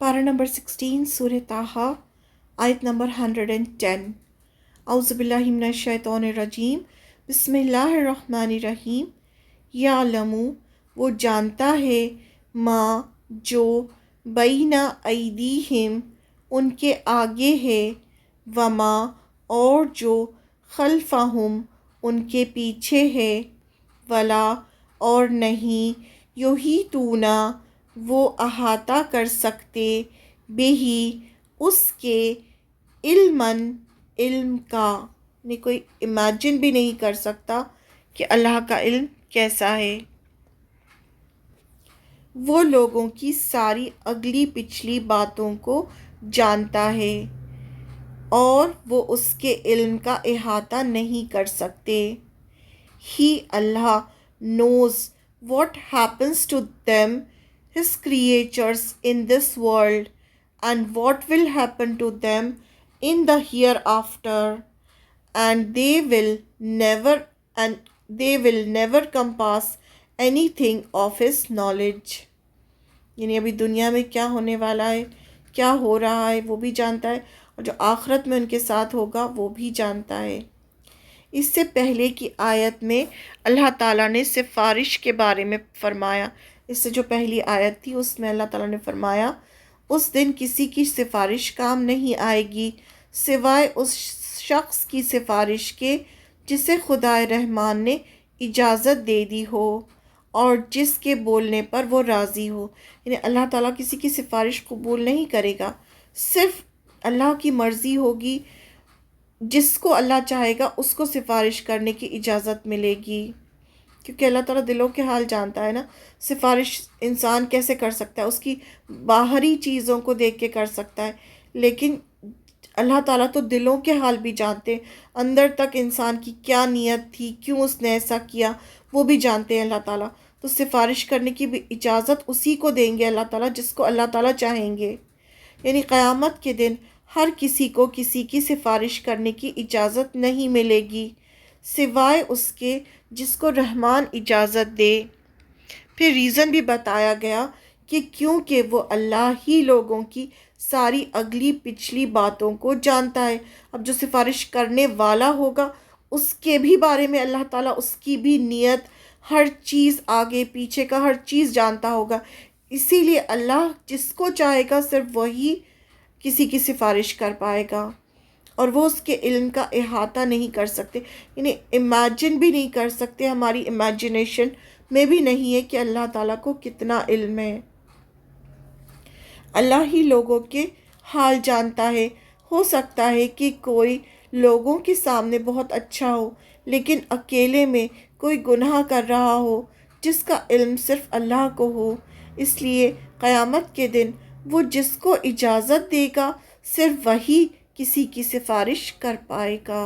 पारा नंबर 16 सूरह ताहा आयत नंबर 110। औज़ुबिल्लाहि मिनश्शैतानिर्रजीम बिस्मिल्लाहिर्रहमानिर्रहीम। यालमु वो जानता है, माँ जो बैना ऐदीहिम उनके आगे है, वमा और जो खल्फहुम उनके पीछे है, वला और नहीं युहीतूना वो अहाता कर सकते, बेही उसके इल्मन इल्म का। नहीं कोई इमेजिन भी नहीं कर सकता कि अल्लाह का इल्म कैसा है। वो लोगों की सारी अगली पिछली बातों को जानता है और वो उसके इल्म का इहाता नहीं कर सकते। ही अल्लाह knows what happens to them, his creatures in this world, and what will happen to them in the hereafter, and they will never compass anything of his knowledge. यानी अभी दुनिया में क्या होने वाला है, क्या हो रहा है वो भी जानता है, और जो आखिरत में उनके साथ होगा वो भी जानता है। इससे पहले की आयत में अल्लाह ताला ने सिफारिश के बारे में फरमाया। इससे जो पहली आयत थी उसमें अल्लाह ताला ने फरमाया उस दिन किसी की सिफारिश काम नहीं आएगी सिवाय उस शख्स की सिफारिश के जिसे खुदाए रहमान ने इजाज़त दे दी हो और जिसके बोलने पर वो राज़ी हो। यानी अल्लाह ताला किसी की सिफारिश कबूल नहीं करेगा, सिर्फ अल्लाह की मर्ज़ी होगी, जिसको अल्लाह चाहेगा उसको सिफारिश करने की इजाज़त मिलेगी। क्योंकि अल्लाह ताला दिलों के हाल जानता है ना। सिफारिश इंसान कैसे कर सकता है, उसकी बाहरी चीज़ों को देख के कर सकता है, लेकिन अल्लाह ताला तो दिलों के हाल भी जानते हैं, अंदर तक इंसान की क्या नीयत थी, क्यों उसने ऐसा किया वो भी जानते हैं अल्लाह ताला। तो सिफारिश करने की भी इजाज़त उसी को देंगे अल्लाह ताला जिसको अल्लाह ताला चाहेंगे। यानी क़यामत के दिन हर किसी को किसी की सिफारिश करने की इजाज़त नहीं मिलेगी सिवाय उसके जिसको रहमान इजाज़त दे। फिर रीज़न भी बताया गया कि क्योंकि वो अल्लाह ही लोगों की सारी अगली पिछली बातों को जानता है। अब जो सिफारिश करने वाला होगा उसके भी बारे में अल्लाह ताला उसकी भी नीयत, हर चीज़, आगे पीछे का हर चीज़ जानता होगा। इसीलिए अल्लाह जिसको चाहेगा सिर्फ वही किसी की सिफारिश कर पाएगा और वो उसके इल्म का इहाता नहीं कर सकते। यानी इमेजिन भी नहीं कर सकते, हमारी इमेजिनेशन में भी नहीं है कि अल्लाह ताला को कितना इल्म है। अल्लाह ही लोगों के हाल जानता है। हो सकता है कि कोई लोगों के सामने बहुत अच्छा हो लेकिन अकेले में कोई गुनाह कर रहा हो जिसका इल्म सिर्फ अल्लाह को हो। इसलिए क़यामत के दिन वो जिसको इजाज़त देगा सिर्फ वही किसी की सिफारिश कर पाएगा।